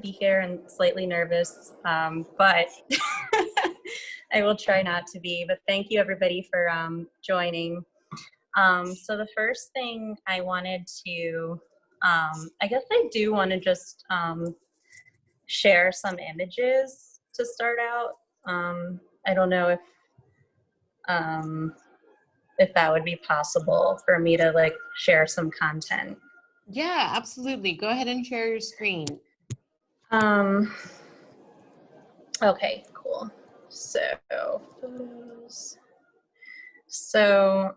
be here and slightly nervous, but I will try not to be. But thank you everybody for joining. So the first thing I wanted to, I guess I do want to just share some images to start out. I don't know if that would be possible for me to like share some content. Yeah, absolutely. Go ahead and share your screen. Okay, cool. So photos. So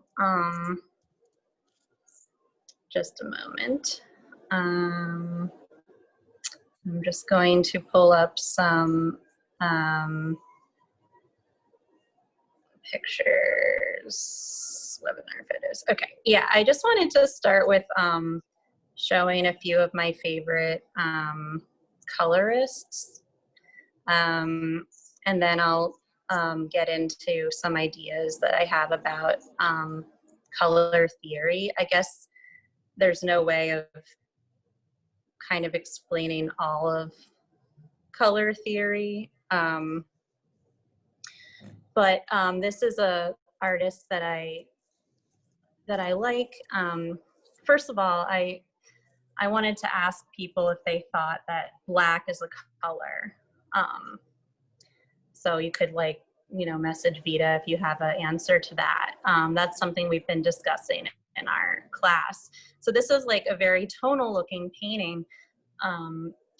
just a moment. I'm just going to pull up some pictures, webinar photos. Okay, yeah, I just wanted to start with showing a few of my favorite colorists. And then I'll get into some ideas that I have about color theory. I guess there's no way of kind of explaining all of color theory. But this is a artist that I like. First of all, I wanted to ask people if they thought that black is a color. So you could like, you know, message Vita if you have an answer to that. That's something we've been discussing in our class. So this is like a very tonal looking painting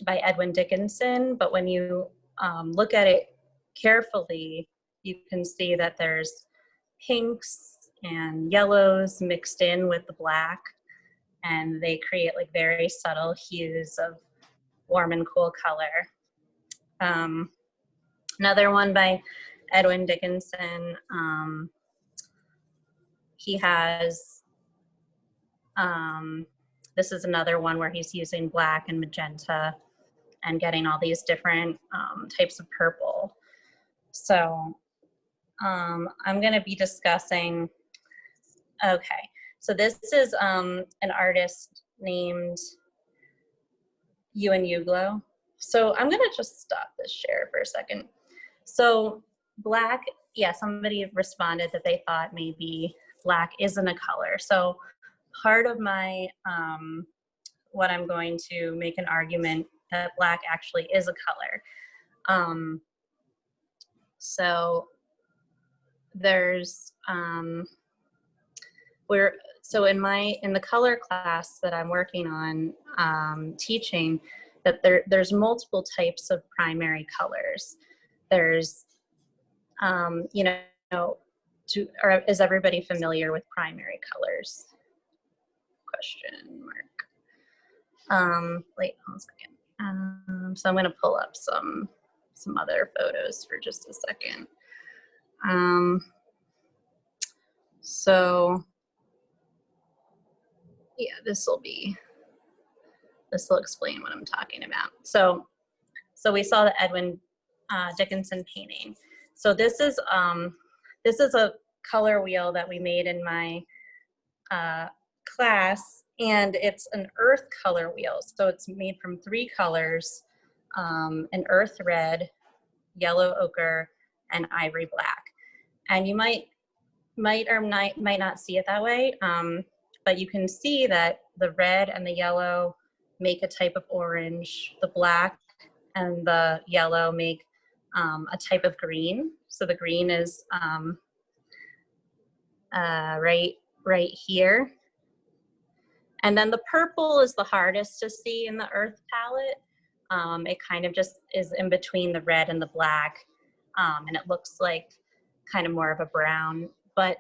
by Edwin Dickinson, but when you look at it carefully, you can see that there's pinks and yellows mixed in with the black, and they create like very subtle hues of warm and cool color. Another one by Edwin Dickinson, he has, this is another one where he's using black and magenta and getting all these different types of purple. So I'm gonna be discussing, okay, so this is an artist named Ewan Uglow. So I'm gonna just stop this share for a second. So black, yeah, somebody responded that they thought maybe black isn't a color. So part of my, what I'm going to make an argument that black actually is a color. So there's, so in the color class that I'm working on teaching, that there's multiple types of primary colors. There's, you know, is everybody familiar with primary colors? Question mark. Wait 1 second. So I'm going to pull up some other photos for just a second. So yeah, this will explain what I'm talking about. So we saw the Edwin Dickinson painting. So this is a color wheel that we made in my class, and it's an earth color wheel. So it's made from 3 colors, an earth red, yellow ochre, and ivory black. And you might or might not see it that way, but you can see that the red and the yellow make a type of orange, the black and the yellow make a type of green. So the green is right here. And then the purple is the hardest to see in the earth palette. It kind of just is in between the red and the black, and it looks like kind of more of a brown. But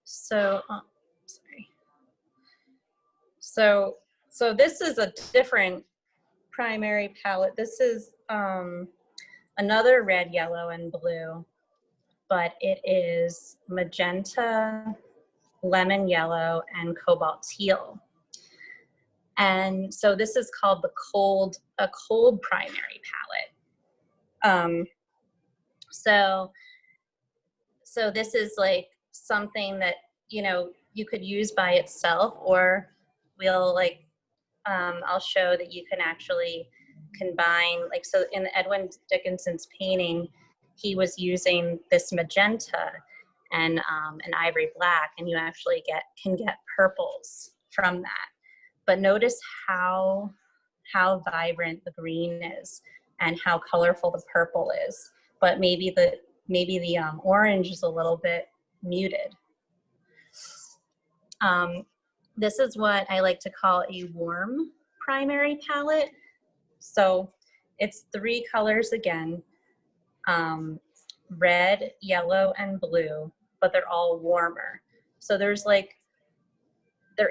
sorry. So this is a different primary palette. This is another red, yellow, and blue, but it is magenta, lemon yellow, and cobalt teal. And so this is called a cold primary palette. So this is like something that, you know, you could use by itself, or we'll like I'll show that you can actually combine, like, so in Edwin Dickinson's painting, he was using this magenta and an ivory black, and you actually can get purples from that. But notice how vibrant the green is and how colorful the purple is. But maybe the orange is a little bit muted. This is what I like to call a warm primary palette. So it's 3 colors again, red, yellow, and blue, but they're all warmer. So there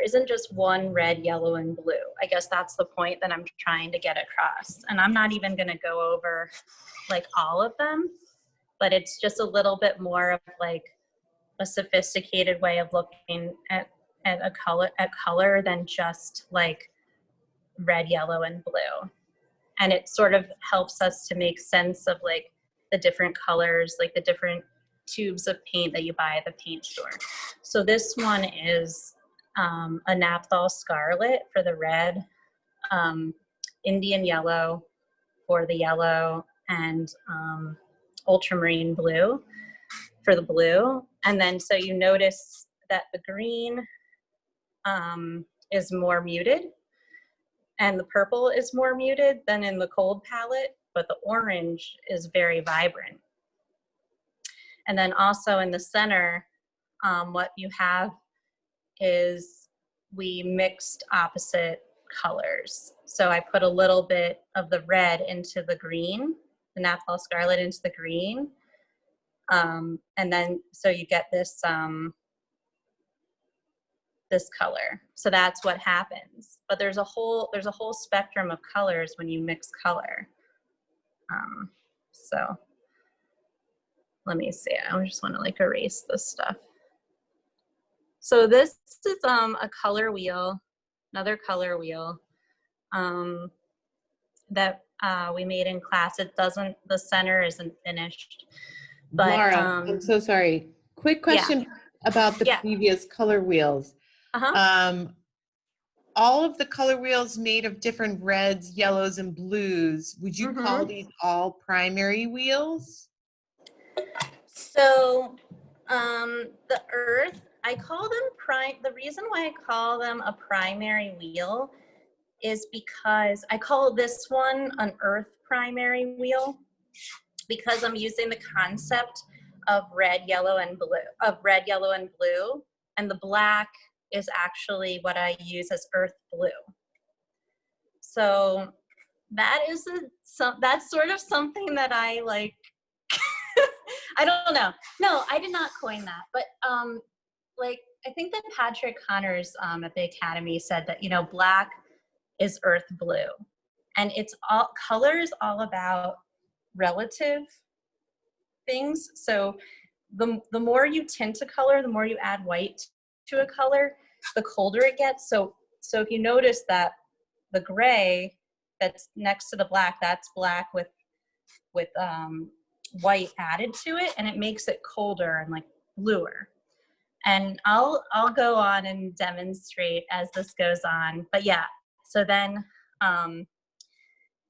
isn't just one red, yellow, and blue. I guess that's the point that I'm trying to get across. And I'm not even gonna go over like all of them, but it's just a little bit more of like a sophisticated way of looking at color than just like red, yellow, and blue. And it sort of helps us to make sense of like the different colors, like the different tubes of paint that you buy at the paint store. So this one is a naphthol scarlet for the red, Indian yellow for the yellow, and ultramarine blue for the blue. And then so you notice that the green is more muted and the purple is more muted than in the cold palette, but the orange is very vibrant. And then also in the center, what you have is we mixed opposite colors. So I put a little bit of the red into the green, the naphthol scarlet into the green. And then, so you get this, this color. So that's what happens. But there's a whole spectrum of colors when you mix color. So let me see, I just want to like erase this stuff. So this is a color wheel, another color wheel that we made in class. It doesn't, the center isn't finished. But Lara, I'm so sorry. Quick question about the previous color wheels. All of the color wheels made of different reds, yellows, and blues, would you call these all primary wheels? So the earth, I call them the reason why I call them a primary wheel is because I call this one an earth primary wheel, because I'm using the concept of red, yellow, and blue, and the black is actually what I use as earth blue. So that is that's sort of something that I like. I don't know. No, I did not coin that, but like I think that Patrick Connors at the Academy said that, you know, black is earth blue, and it's all, color is all about relative things. So the more you tint a color, the more you add white to a color, the colder it gets. So if you notice that the gray that's next to the black, that's black with white added to it, and it makes it colder and like bluer. And I'll go on and demonstrate as this goes on. But yeah, so then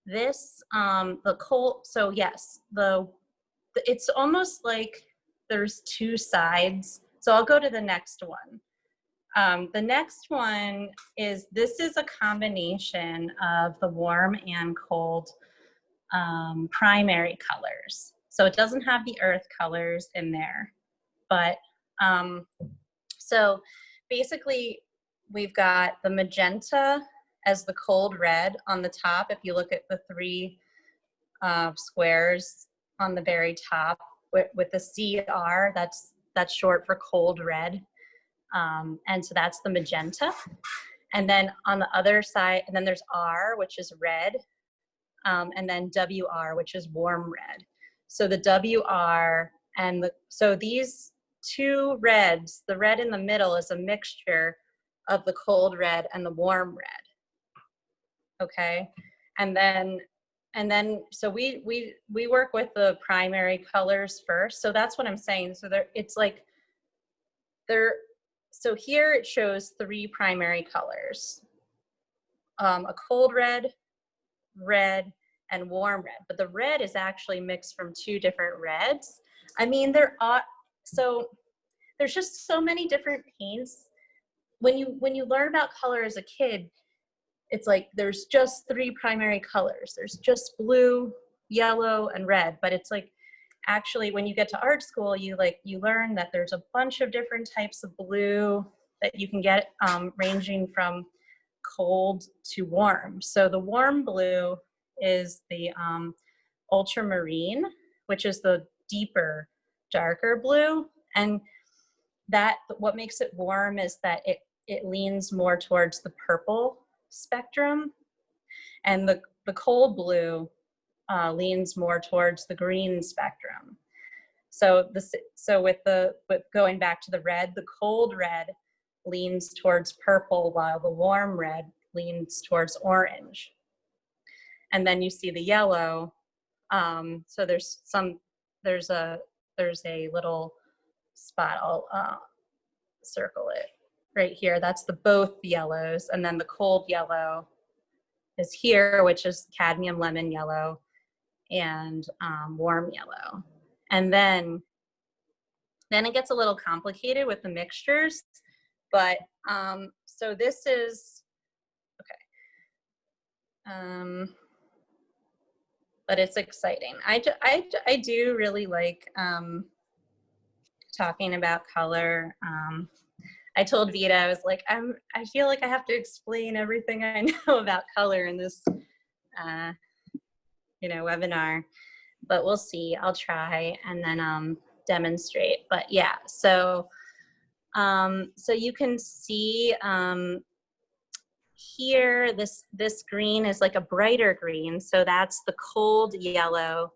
this the cold. So yes, it's almost like there's 2 sides. So I'll go to the next one. The next one is, this is a combination of the warm and cold primary colors. So it doesn't have the earth colors in there, but so basically we've got the magenta as the cold red on the top. If you look at the 3 squares on the very top with the CR, that's short for cold red. And so that's the magenta. And then on the other side, and then there's R, which is red, and then WR, which is warm red. So the WR and so these 2 reds, the red in the middle is a mixture of the cold red and the warm red. Okay, and then so we work with the primary colors first. So that's what I'm saying. So it's like so here it shows 3 primary colors a cold red, red, and warm red. But the red is actually mixed from two different reds. I mean, so there's just so many different paints. When you learn about color as a kid, it's like there's just three primary colors. There's just blue, yellow, and red. But it's like, actually, when you get to art school, you learn that there's a bunch of different types of blue that you can get, ranging from cold to warm. So the warm blue is the ultramarine, which is the deeper, darker blue. And what makes it warm is that it leans more towards the purple spectrum, and the cold blue leans more towards the green spectrum. So with going back to the red, the cold red leans towards purple, while the warm red leans towards orange. And then you see the yellow. So there's a little spot. I'll circle it right here. That's both yellows, and then the cold yellow is here, which is cadmium lemon yellow and warm yellow. And then it gets a little complicated with the mixtures, but so this is okay. But it's exciting. I do really like talking about color. I told Vita, I was like, I feel like I have to explain everything I know about color in this, webinar, but we'll see. I'll try and then demonstrate. But yeah, so you can see here, this green is like a brighter green. So that's the cold yellow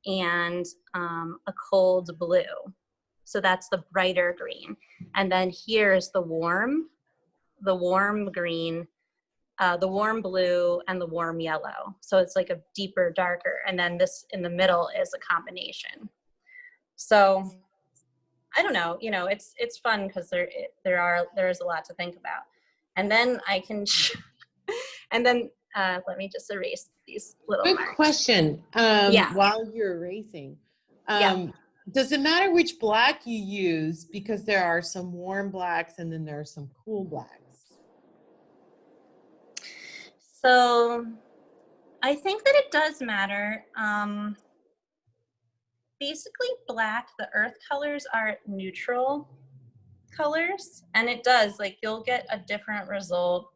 and a cold blue. So that's the brighter green. And then here's the warm green, the warm blue, and the warm yellow. So it's like a deeper, darker. And then this in the middle is a combination. So I don't know, it's fun because there is a lot to think about. And then I can, and then let me just erase these little Good marks. question. Yeah. While you're erasing, Yeah. does it matter which black you use? Because there are some warm blacks and then there are some cool blacks. So I think that it does matter. Basically black, the earth colors are neutral colors, and it does, like, you'll get a different result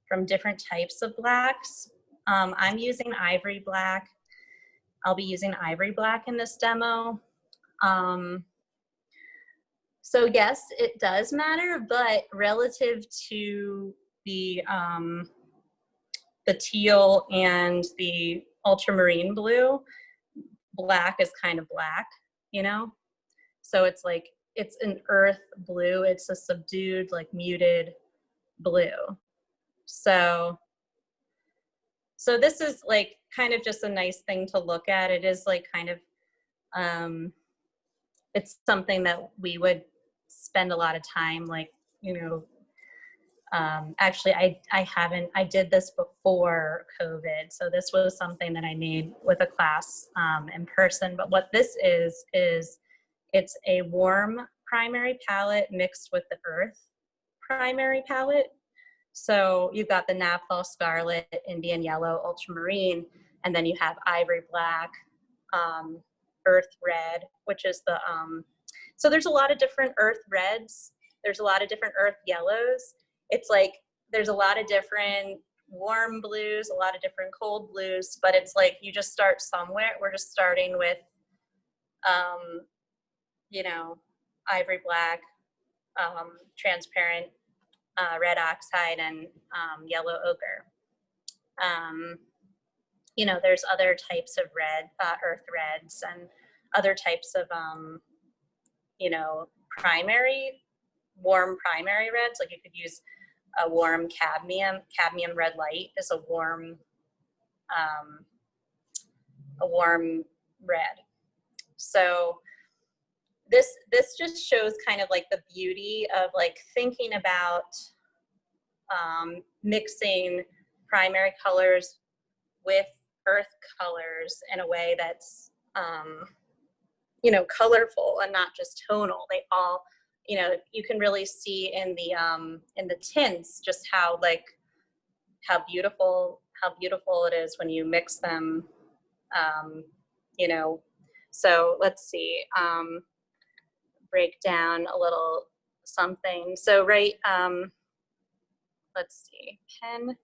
from different types of blacks. I'm using ivory black. I'll be using ivory black in this demo. So yes, it does matter, but relative to the teal and the ultramarine blue, black is kind of black, So it's like, it's an earth blue. It's a subdued, like muted blue. So this is like kind of just a nice thing to look at. It is like kind of, it's something that we would spend a lot of time, like, actually I did this before COVID. So this was something that I made with a class in person. But what this is it's a warm primary palette mixed with the earth primary palette. So you've got the Naphthol Scarlet, Indian Yellow, Ultramarine, and then you have Ivory Black, Earth Red, which is the, so there's a lot of different Earth Reds. There's a lot of different Earth Yellows. It's like, there's a lot of different warm blues, a lot of different cold blues, but it's like, you just start somewhere. We're just starting with, Ivory Black, transparent, red oxide, and yellow ochre. There's other types of red, earth reds, and other types of, warm primary reds. Like you could use a warm cadmium red light is a warm red. So this just shows kind of like the beauty of like thinking about mixing primary colors with earth colors in a way that's, you know, colorful and not just tonal. They all, you know, you can really see in the tints just how, like, how beautiful it is when you mix them, you know. So let's see, break down a little something. So right, let's see, pen.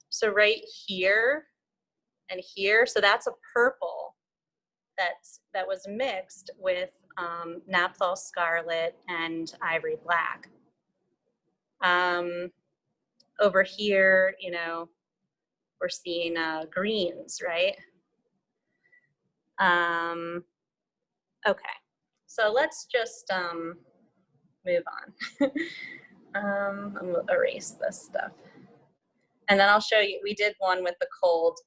So right here and here, so that's a purple that was mixed with naphthol scarlet and ivory black. Over here, you know, we're seeing greens, right? Okay, so let's just move on. I'm gonna erase this stuff. And then I'll show you, we did one with the cold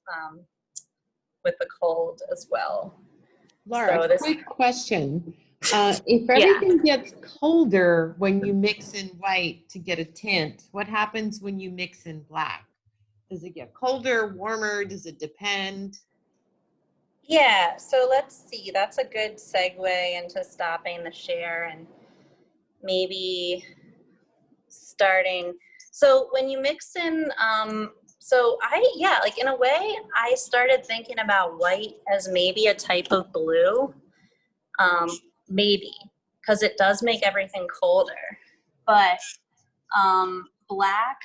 as well. Laura, So this, quick question. If yeah. everything gets colder when you mix in white to get a tint, what happens when you mix in black? Does it get colder, warmer? Does it depend? Yeah, so let's see. That's a good segue into stopping the share and maybe starting. So when you mix in, yeah, like in a way, I started thinking about white as maybe a type of blue, maybe, because it does make everything colder. But black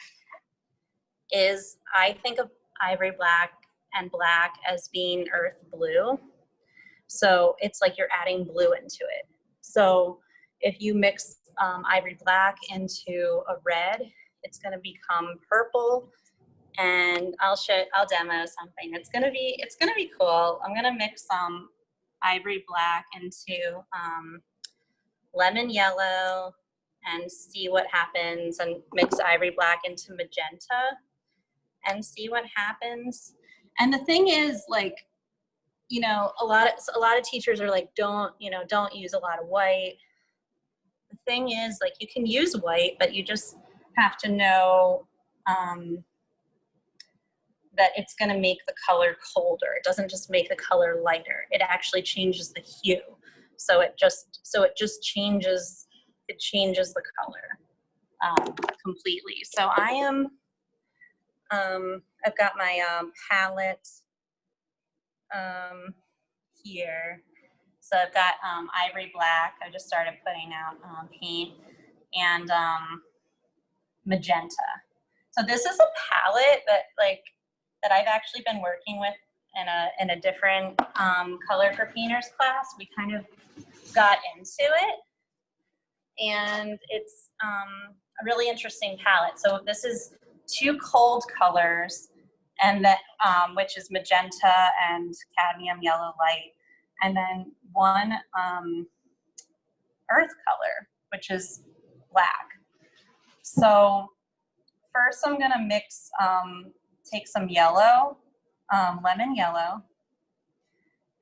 is, I think of ivory black and black as being earth blue. So it's like you're adding blue into it. So if you mix ivory black into a red, it's going to become purple. And I'll demo something. It's gonna be cool. I'm gonna mix some ivory black into lemon yellow and see what happens, and mix ivory black into magenta and see what happens. And the thing is, like, you know, a lot of teachers are like, don't use a lot of white. The thing is, like, you can use white, but you just have to know that it's going to make the color colder. It doesn't just make the color lighter. It actually changes the hue. So it just changes the color completely. So I am, I've got my palette here. So I've got ivory black. I just started putting out paint, and magenta. So this is a palette that I've actually been working with in a different color for painters class. We kind of got into it, and it's a really interesting palette. So this is two cold colors, and that which is magenta and cadmium yellow light, and then one earth color, which is black. So first I'm gonna mix, take some yellow, lemon yellow,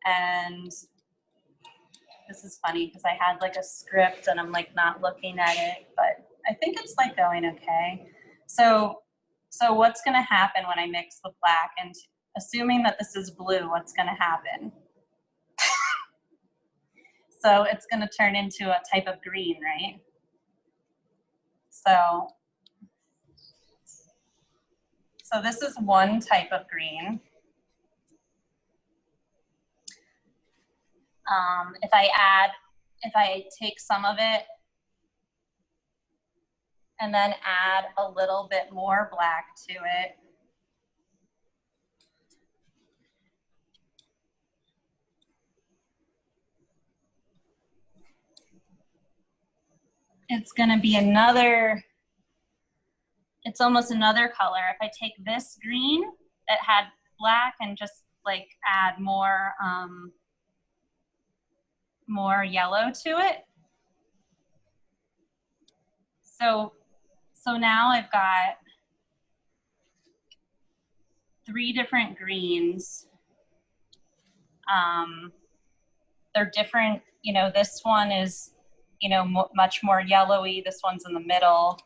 and this is funny because I had like a script and I'm like not looking at it, but I think it's like going okay. So what's gonna happen when I mix the black, and assuming that this is blue, what's gonna happen? So it's gonna turn into a type of green, right? So this is one type of green. If I take some of it and then add a little bit more black to it, it's gonna be it's almost another color. If I take this green that had black and just like add more yellow to it. So now I've got 3 different greens. They're different, you know, this one is, you know, much more yellowy. This one's in the middle.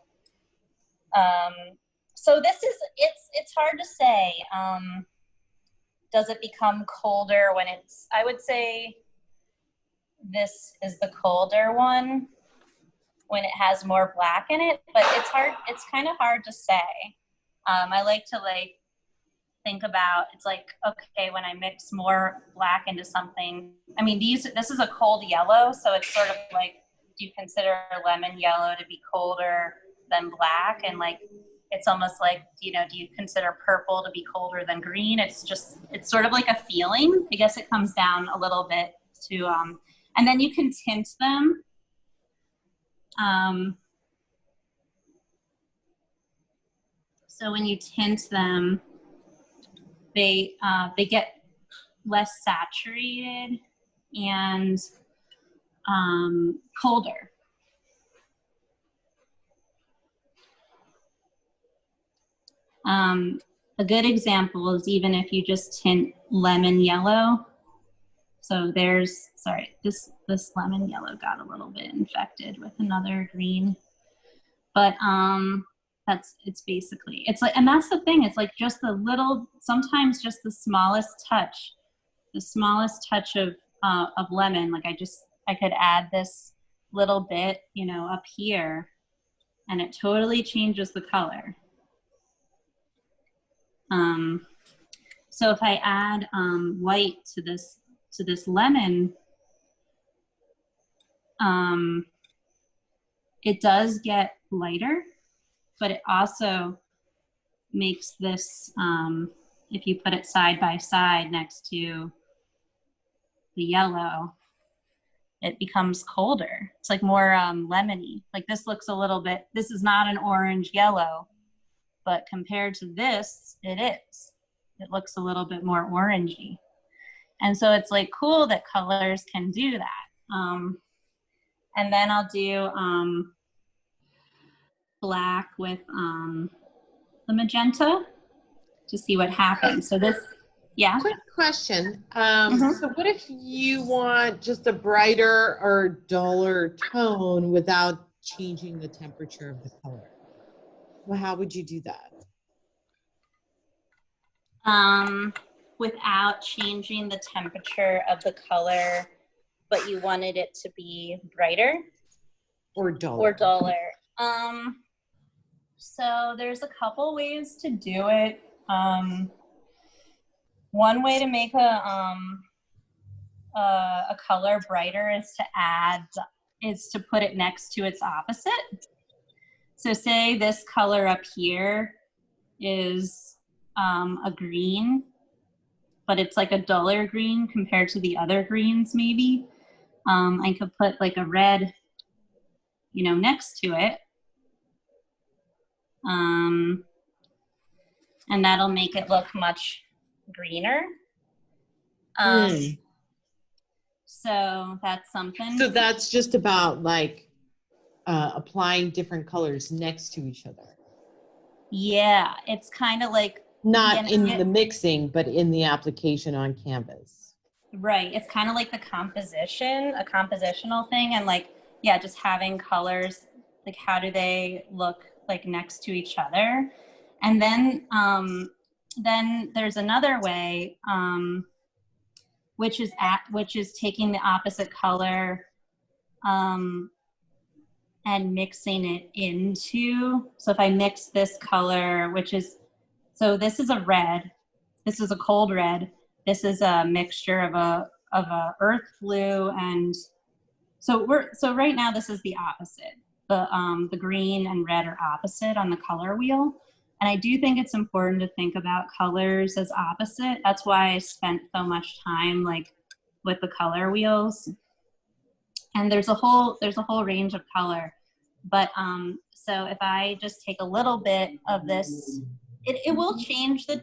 So this is, it's hard to say. Does it become colder when it's, I would say this is the colder one when it has more black in it, but it's kind of hard to say. I like to think about, it's like, okay, when I mix more black into something, I mean, this is a cold yellow, so it's sort of like, do you consider lemon yellow to be colder than black? And like, it's almost like, do you consider purple to be colder than green? It's sort of like a feeling. I guess it comes down a little bit to, and then you can tint them. So when you tint them, they get less saturated and colder. A good example is even if you just tint lemon yellow. So this lemon yellow got a little bit infected with another green, but it's basically, it's like, and that's the thing, it's like just the little, sometimes just the smallest touch of lemon. Like I could add this little bit, up here, and it totally changes the color. So if I add white to this lemon, it does get lighter, but it also makes this, if you put it side by side next to the yellow, it becomes colder. It's like more lemony. Like this looks a little bit, this is not an orange yellow, but compared to this, it is. It looks a little bit more orangey. And so it's like cool that colors can do that. And then I'll do black with the magenta to see what happens. So this, yeah. Quick question. So what if you want just a brighter or duller tone without changing the temperature of the color? Well, how would you do that? Without changing the temperature of the color, but you wanted it to be brighter or duller. So there's a couple ways to do it. One way to make a color brighter is to put it next to its opposite. So say this color up here is a green, but it's like a duller green compared to the other greens maybe. I could put like a red, next to it. And that'll make it look much greener. So that's something. So that's just about like applying different colors next to each other. Yeah, it's kind of like not in the mixing, but in the application on canvas. Right. It's kind of like the composition, a compositional thing, and like, yeah, just having colors, like how do they look like next to each other? And then there's another way, which is taking the opposite color and mixing it into. So if I mix this color, so this is a red, this is a cold red, this is a mixture of a earth blue, and so right now this is the opposite. The green and red are opposite on the color wheel. And I do think it's important to think about colors as opposite. That's why I spent so much time like with the color wheels. And there's a whole range of color. But so if I just take a little bit of this, it will change the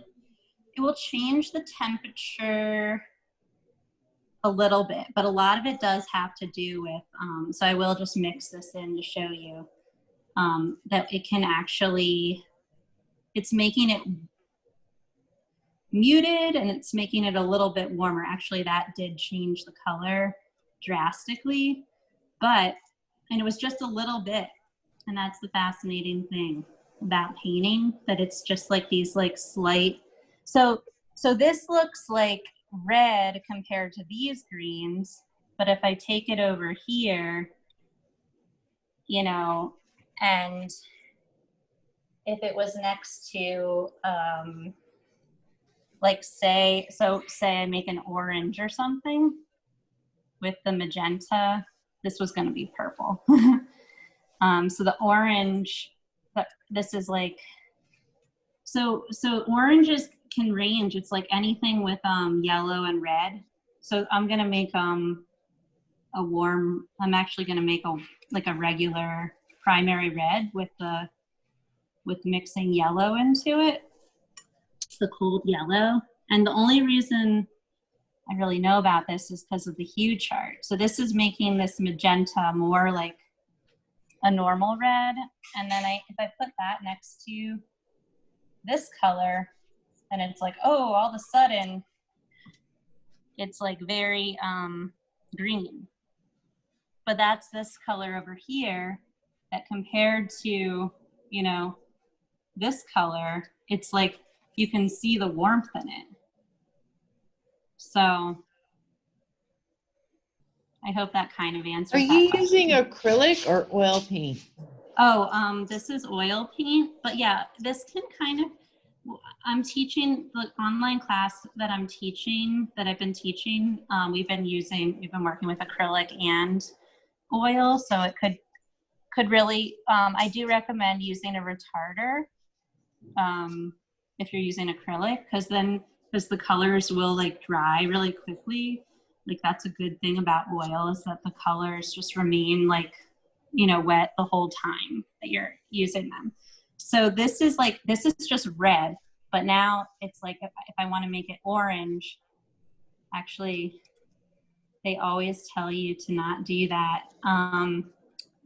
temperature a little bit, but a lot of it does have to do with, so I will just mix this in to show you that it can actually, it's making it muted and it's making it a little bit warmer. Actually, that did change the color drastically, and it was just a little bit, and that's the fascinating thing. that painting, that it's just like these like slight, so this looks like red compared to these greens, but if I take it over here, you know, and if it was next to, like say I make an orange or something with the magenta, this was gonna be purple. So the orange, this is like, so oranges can range, it's like anything with yellow and red. So I'm gonna make I'm actually gonna make a regular primary red with mixing yellow into it, the cold yellow. And the only reason I really know about this is because of the hue chart. So this is making this magenta more like a normal red. And then if I put that next to this color, and it's like, oh, all of a sudden it's like very green. But that's this color over here that compared to, you know, this color, it's like you can see the warmth in it. So I hope that kind of answers that question. Are you using acrylic or oil paint? Oh, this is oil paint, but yeah, this can kind of, I'm teaching the online class that I've been teaching. We've been working with acrylic and oil, so it could really, I do recommend using a retarder if you're using acrylic, because the colors will like dry really quickly. Like that's a good thing about oil, is that the colors just remain like, you know, wet the whole time that you're using them. So this is just red, but now it's like if I want to make it orange, actually they always tell you to not do that.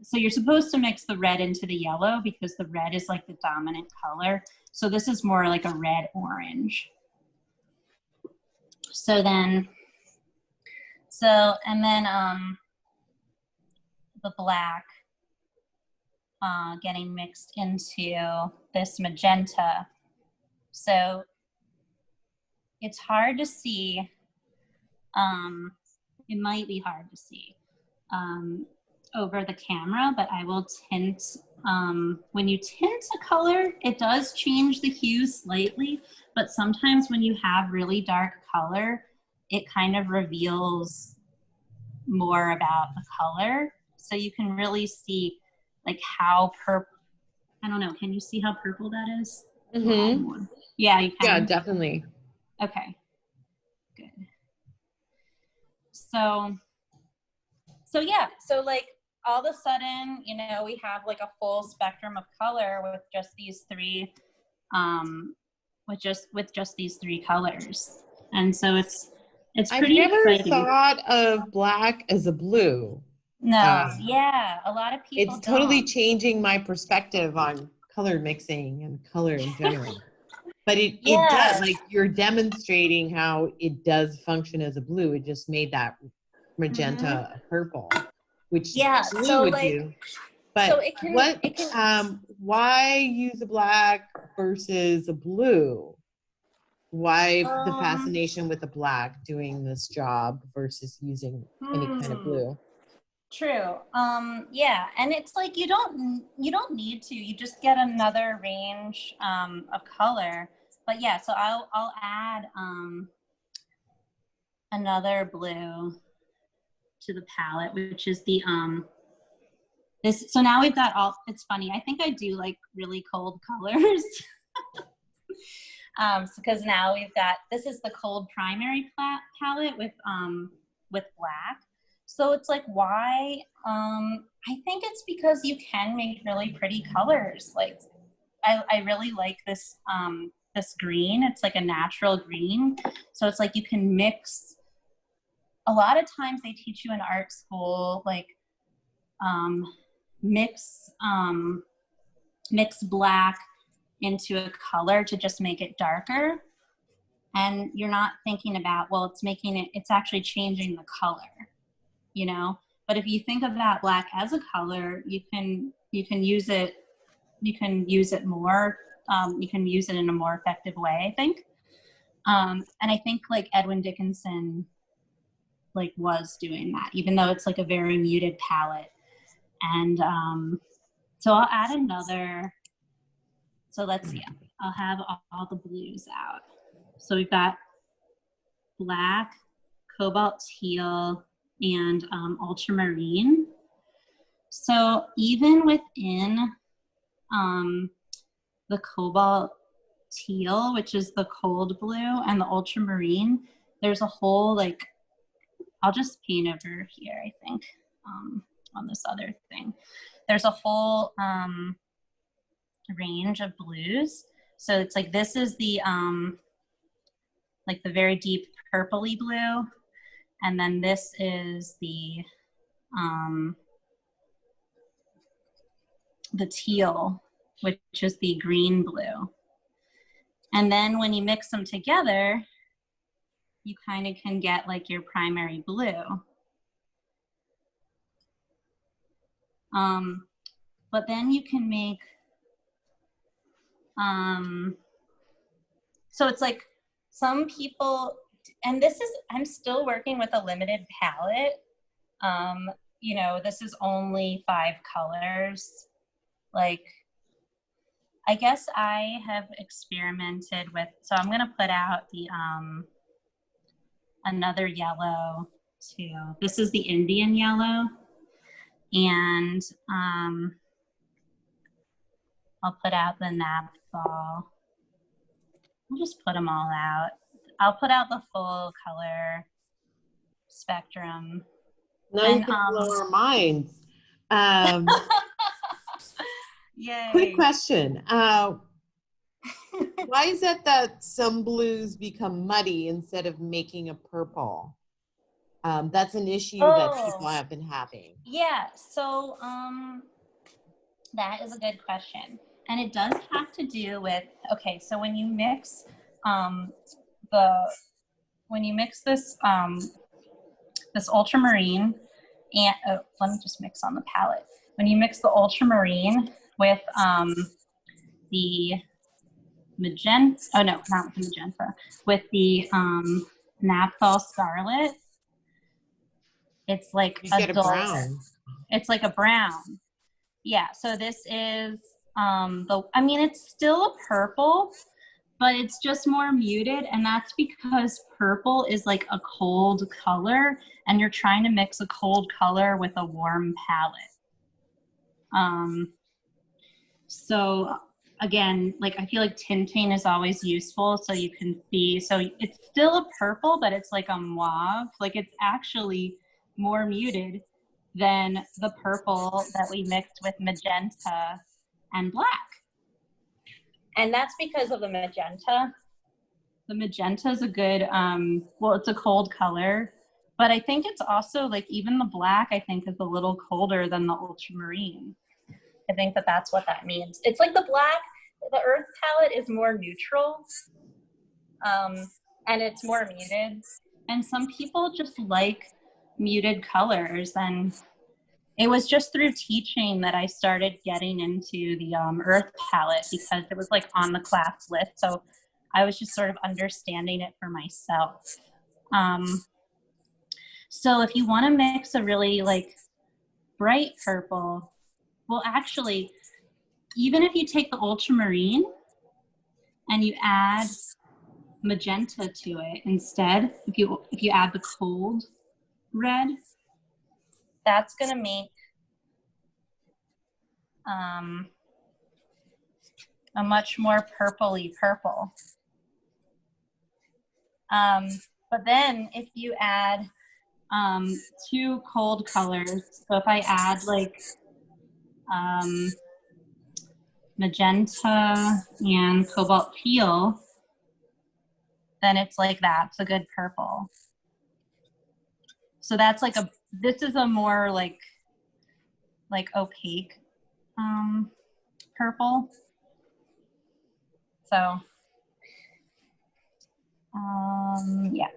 So you're supposed to mix the red into the yellow because the red is like the dominant color. So this is more like a red orange. And then the black getting mixed into this magenta. So it's hard to see. It might be hard to see over the camera, but I will tint. When you tint a color, it does change the hue slightly, but sometimes when you have really dark color, it kind of reveals more about the color. So you can really see like how purple, I don't know, can you see how purple that is? Mm-hmm. Yeah, you can. Yeah, definitely. Okay, good. So yeah, so like all of a sudden, you know, we have like a full spectrum of color with just these three, with just these three colors. And so it's pretty exciting. I've never thought of black as a blue. No, yeah, a lot of people It's totally changing my perspective on color mixing and color in general. But it does, like you're demonstrating how it does function as a blue. It just made that magenta purple, which blue would do. But so why use a black versus a blue? Why the fascination with the black doing this job versus using any kind of blue? True. Yeah, and it's like you don't need to. You just get another range of color. But yeah, so I'll add another blue to the palette, which is the this. So now we've got all. It's funny. I think I do like really cold colors. Because now we've got, this is the cold primary palette with black. So it's like, why? I think it's because you can make really pretty colors. Like, I really like this this green. It's like a natural green. So it's like you can mix. A lot of times they teach you in art school, like mix black into a color to just make it darker. And you're not thinking about, well, it's actually changing the color, you know? But if you think about black as a color, you can use it you can use it more. You can use it in a more effective way, I think. And I think like Edwin Dickinson like was doing that, even though it's like a very muted palette. And so I'll add another. So let's see, I'll have all the blues out. So we've got black, cobalt teal, and ultramarine. So even within the cobalt teal, which is the cold blue, and the ultramarine, there's a whole like, I'll just paint over here, I think, on this other thing. There's a whole range of blues. So it's like, this is the like the very deep purpley blue, and then this is the teal, which is the green blue. And then when you mix them together, you kind of can get like your primary blue. But then you can make, so it's like some people, and this is, I'm still working with a limited palette. You know, this is only 5 colors. Like, I guess I have experimented with, so I'm gonna put out the, another yellow too. This is the Indian yellow. And I'll put out the naphthol. I'll just put them all out. I'll put out the full color spectrum. Now you can blow our minds. Yay. Quick question. Why is it that some blues become muddy instead of making a purple? That's an issue that people have been having. Yeah, so that is a good question. And it does have to do with, okay, so when you mix this this ultramarine, and let me just mix on the palette. When you mix the ultramarine with the magenta, oh no, not with the magenta, with the naphthol scarlet, it's like a dull brown. It's like a brown. Yeah, so this is I mean, it's still a purple, but it's just more muted, and that's because purple is like a cold color, and you're trying to mix a cold color with a warm palette. So again, like I feel like tinting is always useful, so you can see, so it's still a purple, but it's like a mauve, like it's actually more muted than the purple that we mixed with magenta and black. And that's because of the magenta. The magenta is a good, well, it's a cold color, but I think it's also like even the black, I think, is a little colder than the ultramarine. I think that that's what that means. It's like the black, the earth palette is more neutral, and it's more muted. And some people just like muted colors, and it was just through teaching that I started getting into the earth palette, because it was like on the class list. So I was just sort of understanding it for myself. So if you want to mix a really like bright purple, well, actually, even if you take the ultramarine and you add magenta to it instead, if you add the cold red, that's going to make a much more purpley purple. But then if you add 2 cold colors, so if I add like magenta and cobalt teal, then it's like that's a good purple. So that's like this is a more like opaque purple. So yeah.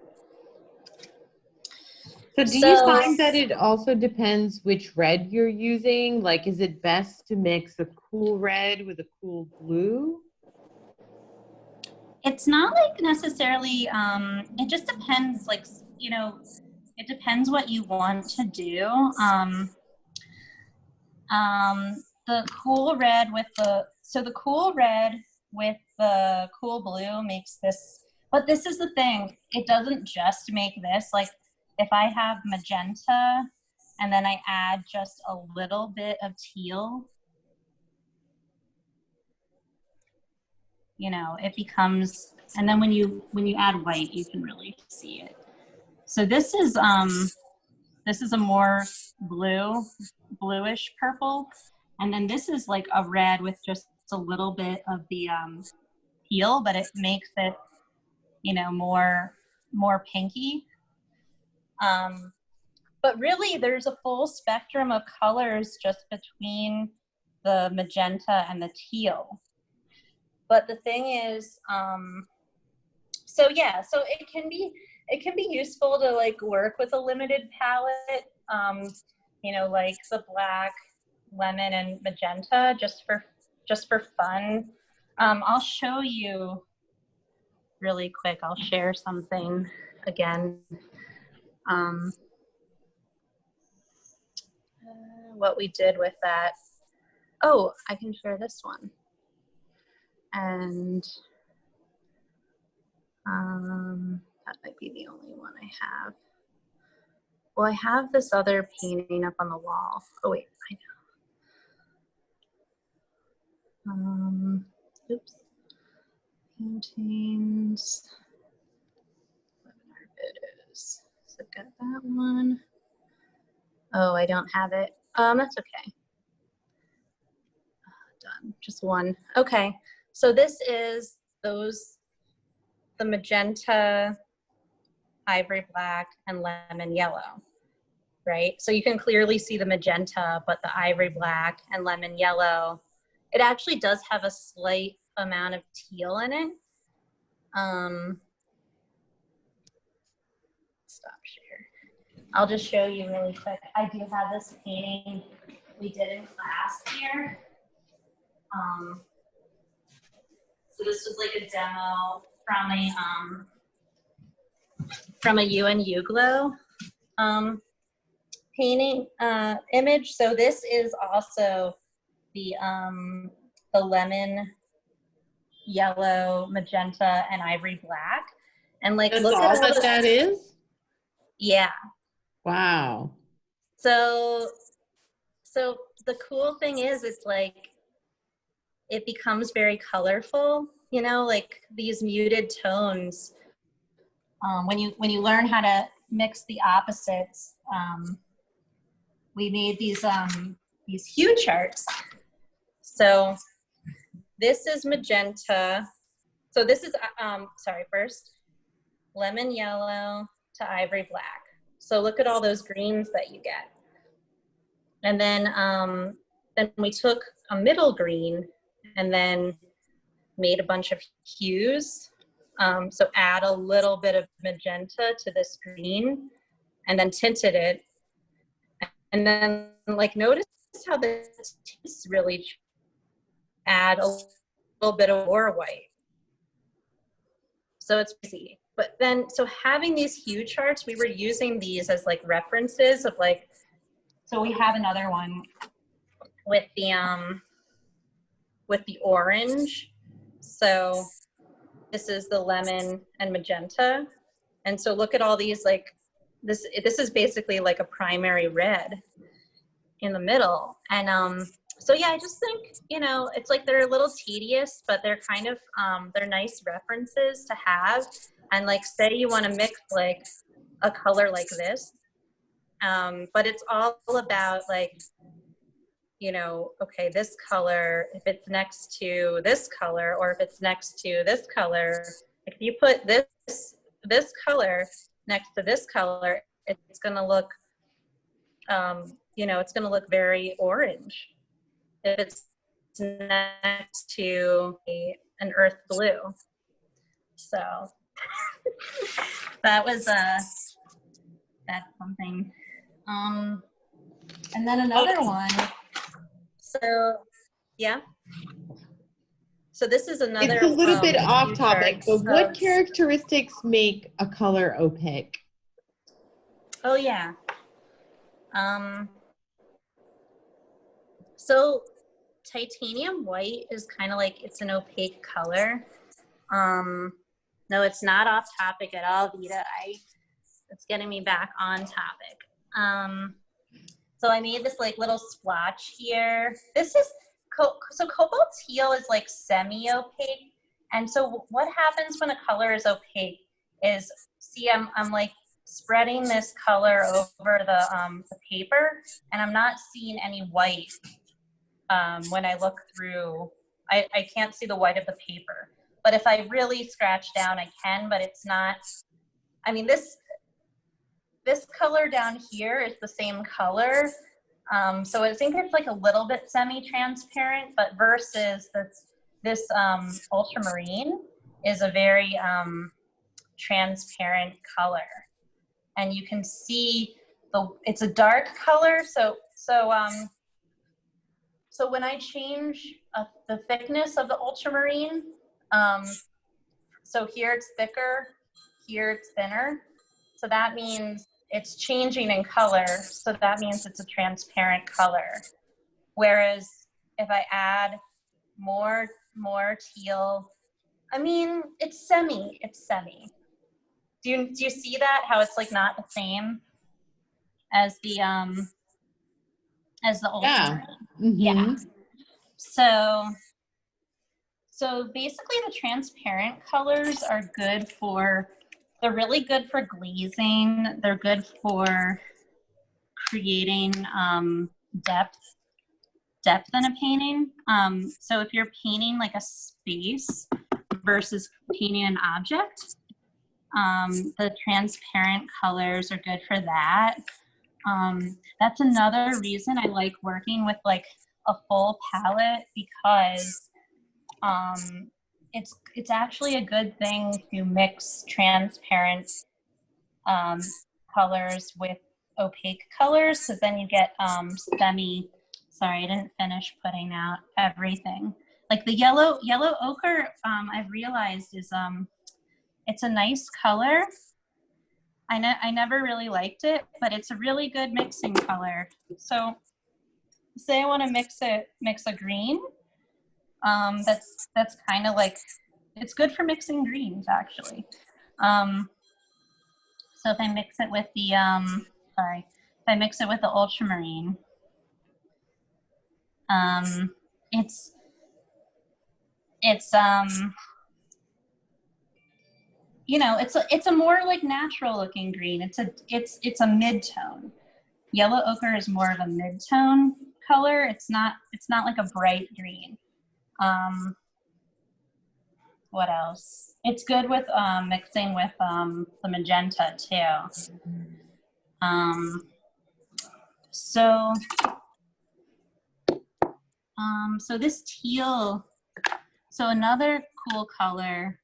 So do you find that it also depends which red you're using? Like, is it best to mix a cool red with a cool blue? It's not like necessarily, it just depends, like, you know, it depends what you want to do. The cool red with the cool red with the cool blue makes this, but this is the thing, it doesn't just make this. Like, if I have magenta and then I add just a little bit of teal, you know, it becomes, and then when you add white, you can really see it. So this is a more bluish purple, and then this is like a red with just a little bit of the teal, but it makes it, you know, more pinky. But really, there's a full spectrum of colors just between the magenta and the teal. But the thing is, so yeah, so it can be useful to like work with a limited palette, you know, like the black, lemon, and magenta, just for fun. I'll show you really quick. I'll share something again. What we did with that. Oh, I can share this one. And that might be the only one I have. Well, I have this other painting up on the wall. Oh wait, I know. Oops. Paintings. It is. So got that one. Oh, I don't have it. That's okay. Done. Just one. Okay. So this is the magenta, ivory black, and lemon yellow, right? So you can clearly see the magenta, but the ivory black and lemon yellow, it actually does have a slight amount of teal in it. Stop share. I'll just show you really quick. I do have this painting we did in class here. So this was like a demo from a UNU Glow painting image. So this is also the lemon, yellow, magenta, and ivory black. And like, that's look all at that is? Yeah. Wow. So the cool thing is, it's like, it becomes very colorful, you know, like these muted tones. When you learn how to mix the opposites, we made these hue charts. So this is magenta. So this is, first, lemon yellow to ivory black. So look at all those greens that you get. And then we took a middle green and then made a bunch of hues. So add a little bit of magenta to this green and then tinted it. And then like, notice how the tints really add a little bit of more white. So it's easy. But then, so having these hue charts, we were using these as like references of like, so we have another one with the orange. So this is the lemon and magenta. And so look at all these, like, this is basically like a primary red in the middle. And so yeah, I just think, you know, it's like they're a little tedious, but they're kind of, they're nice references to have. And like, say you want to mix like a color like this, but it's all about like, you know, okay, this color, if it's next to this color, or if it's next to this color, if you put this color next to this color, it's going to look, you know, it's going to look very orange. If it's next to an earth blue. So that was that's something. And then another one. So, yeah. So this is another. It's a little bit off Hue topic, chart. but what characteristics make a color opaque? Oh yeah. So titanium white is kind of like, it's an opaque color. No, it's not off topic at all, Vita. It's getting me back on topic. So I made this like little splotch here. This is, so cobalt teal is like semi-opaque. And so what happens when a color is opaque is, see, I'm like spreading this color over the paper, and I'm not seeing any white when I look through. I can't see the white of the paper. But if I really scratch down, I can, but it's not, I mean, this color down here is the same color. So I think it's like a little bit semi-transparent, but versus this ultramarine is a very transparent color. And you can see it's a dark color. So when I change the thickness of the ultramarine, so here it's thicker, here it's thinner. So that means it's changing in color. So that means it's a transparent color. Whereas if I add more teal, I mean, it's semi. Do you see that? How it's like not the same as the ultramarine? Yeah. Yeah. So basically the transparent colors are good for, they're really good for glazing. They're good for creating depth in a painting. So if you're painting like a space versus painting an object, the transparent colors are good for that. That's another reason I like working with like a full palette, because it's actually a good thing to mix transparent colors with opaque colors, because then you get sorry, I didn't finish putting out everything. Like the yellow ochre, I've realized is it's a nice color. I never really liked it, but it's a really good mixing color. So say I want to mix a green, that's kind of like, it's good for mixing greens actually. So if I mix it with the if I mix it with the ultramarine, it's you know, it's a more like natural looking green. It's a mid-tone. Yellow ochre is more of a mid-tone color. It's not like a bright green. What else? It's good with mixing with the magenta too. So this teal, so another cool color.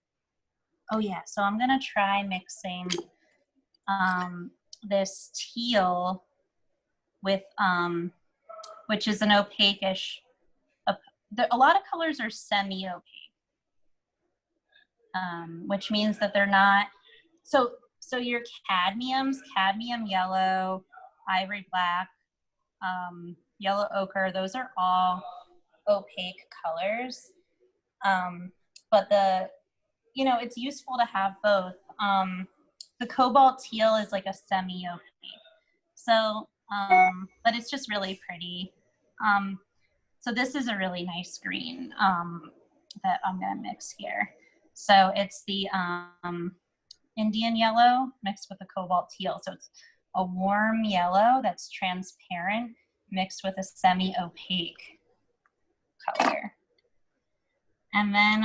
Oh yeah, so I'm gonna try mixing this teal with, which is an opaque-ish, a lot of colors are semi-opaque, which means that they're not, so your cadmium yellow, ivory black, yellow ochre, those are all opaque colors. But it's useful to have both. The cobalt teal is like a semi-opaque. So, but it's just really pretty. So this is a really nice green that I'm gonna mix here. So it's the Indian yellow mixed with the cobalt teal. So it's a warm yellow that's transparent mixed with a semi-opaque color. And then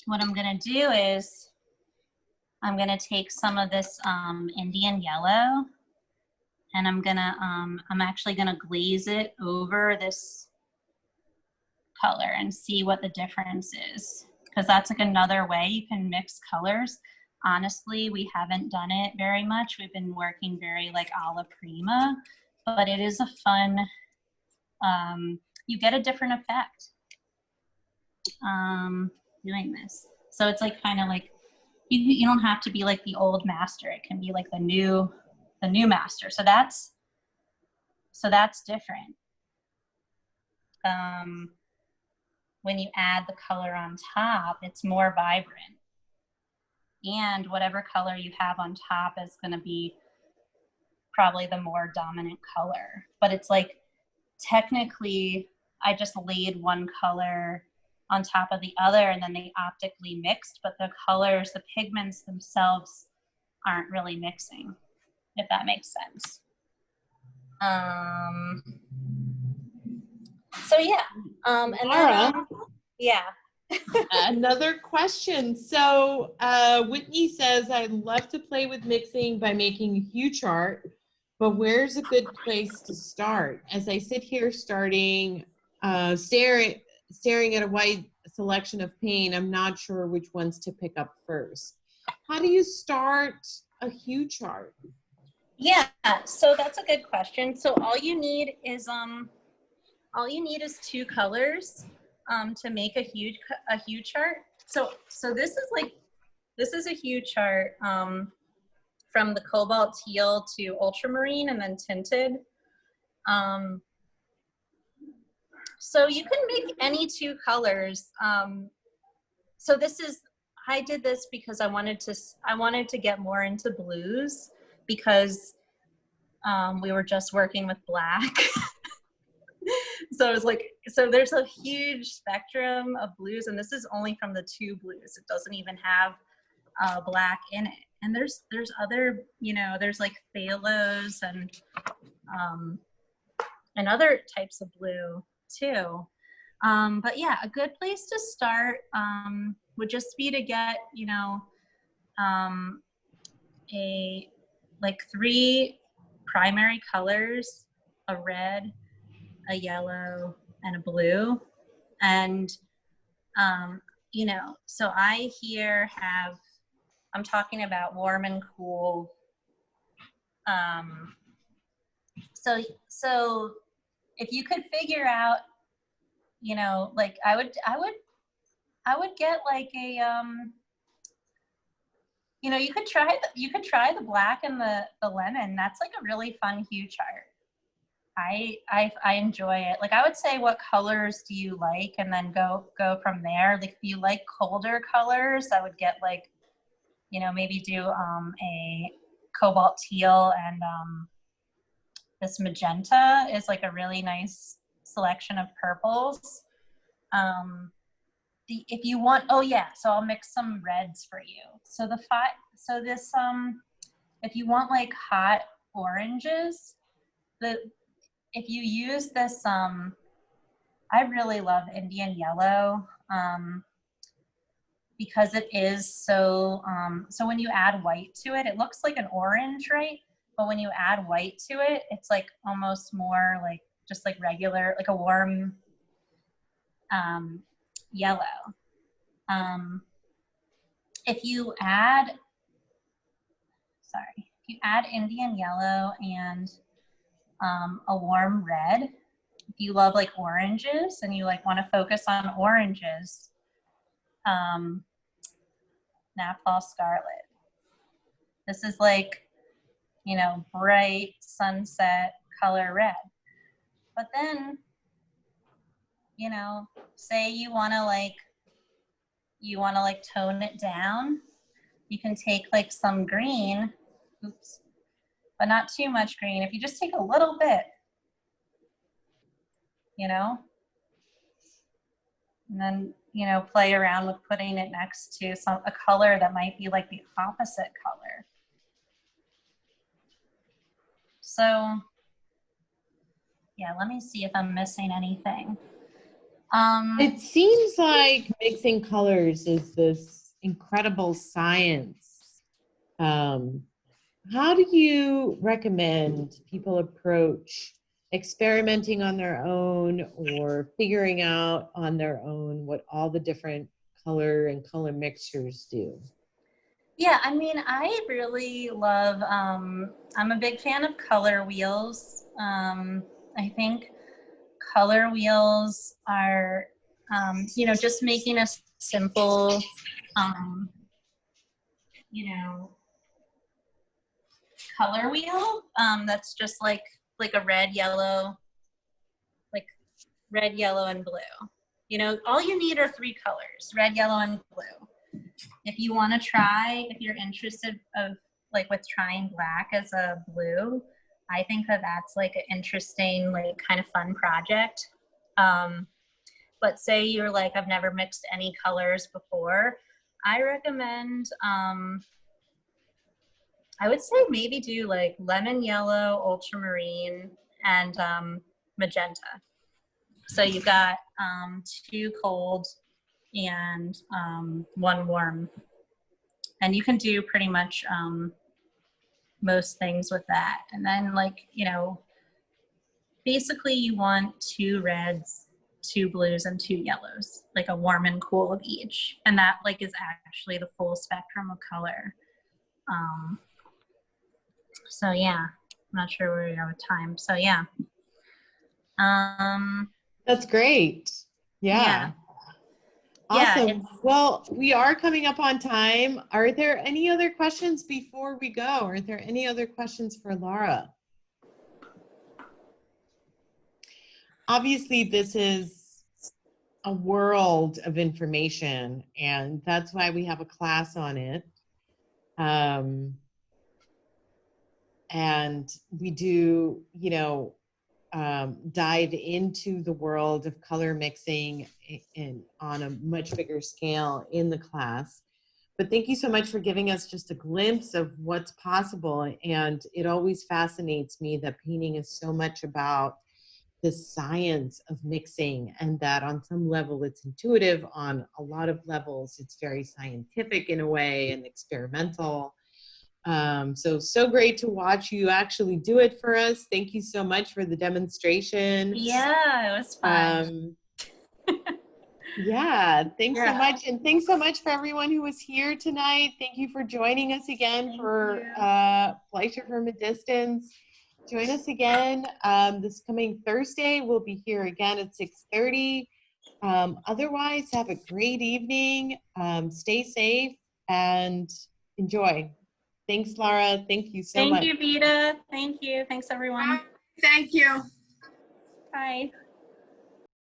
what I'm gonna do is I'm gonna take some of this Indian yellow, and I'm actually gonna glaze it over this color and see what the difference is, because that's like another way you can mix colors. honestly, we haven't done it very much. We've been working very like alla prima, but it is a fun, you get a different effect doing this. So it's like kind of like, you don't have to be like the old master. It can be like the new master. So that's different. When you add the color on top, it's more vibrant. And whatever color you have on top is going to be probably the more dominant color. But it's like, technically, I just laid one color on top of the other and then they optically mixed, but the colors, the pigments themselves aren't really mixing, if that makes sense. So yeah, and Lara, then, yeah. another question. So Whitney says, I'd love to play with mixing by making a Hue chart, but where's a good place to start? As I sit here staring at a wide selection of paint, I'm not sure which ones to pick up first. How do you start a Hue chart? Yeah, so that's a good question. So all you need is 2 colors to make a Hue chart. So this is a Hue chart from the cobalt teal to ultramarine and then tinted. So you can make any 2 colors. So I did this because I wanted to get more into blues, because we were just working with black. So it was like, so there's a huge spectrum of blues, and this is only from the 2 blues. It doesn't even have black in it. And there's other, there's like phthalos and other types of blue too. But yeah, a good place to start would just be to get, like 3 primary colors, a red, a yellow, and a blue. And, so I here I'm talking about warm and cool. So if you could figure out, like I would get like a, you could try the black and the lemon. That's like a really fun Hue chart. I enjoy it. Like I would say, what colors do you like, and then go from there. Like if you like colder colors, I would get like, maybe do a cobalt teal, and this magenta is like a really nice selection of purples. If you want, oh yeah, so I'll mix some reds for you. So this if you want like hot oranges, if you use this, I really love Indian yellow, because it is so when you add white to it, it looks like an orange, right? But when you add white to it, it's like almost more like just like regular, like a warm yellow. If you add Indian yellow and a warm red, if you love like oranges and you like want to focus on oranges, Naphthol Scarlet. This is like, bright sunset color red. But then, say you want to like tone it down, you can take like some green, but not too much green. If you just take a little bit, and then, play around with putting it next to a color that might be like the opposite color. So yeah, let me see if I'm missing anything. It seems like mixing colors is this incredible science. How do you recommend people approach experimenting on their own, or figuring out on their own what all the different color and color mixtures do? Yeah, I mean, I really love, I'm a big fan of color wheels. I think color wheels are, you know, just making a simple, um, you know, color wheel that's just like a red, yellow, like red, yellow, and blue. You know, all you need are 3 colors, red, yellow, and blue. If you want to try, if you're interested of like with trying black as a blue, I think that that's like an interesting, like kind of fun project. But say you're like, I've never mixed any colors before, I recommend, I would say maybe do like lemon yellow, ultramarine, and magenta. So you've got 2 cold and 1 warm. And you can do pretty much most things with that. And then like, you know, basically you want 2 reds, 2 blues, and 2 yellows, like a warm and cool of each. And that like is actually the full spectrum of color. So yeah, I'm not sure where we are with time. So yeah. That's great. Yeah. Awesome. Yeah, Well, we are coming up on time. Are there any other questions before we go? Are there any other questions for Lara? Obviously, this is a world of information, and that's why we have a class on it. And we do, you know, dive into the world of color mixing on a much bigger scale in the class. But thank you so much for giving us just a glimpse of what's possible. And it always fascinates me that painting is so much about the science of mixing, and that on some level it's intuitive, on a lot of levels it's very scientific in a way and experimental. So great to watch you actually do it for us. Thank you so much for the demonstration. yeah, it was fun. Yeah, thanks so much. And thanks so much for everyone who was here tonight. Thank you for joining us again for Pleasure from a Distance. Join us again this coming Thursday. We'll be here again at 6:30. Otherwise, have a great evening. Stay safe and enjoy. Thanks, Lara. Thank you so much. Thank you, Vita. Thank you. Thanks, everyone. Thank you. Bye.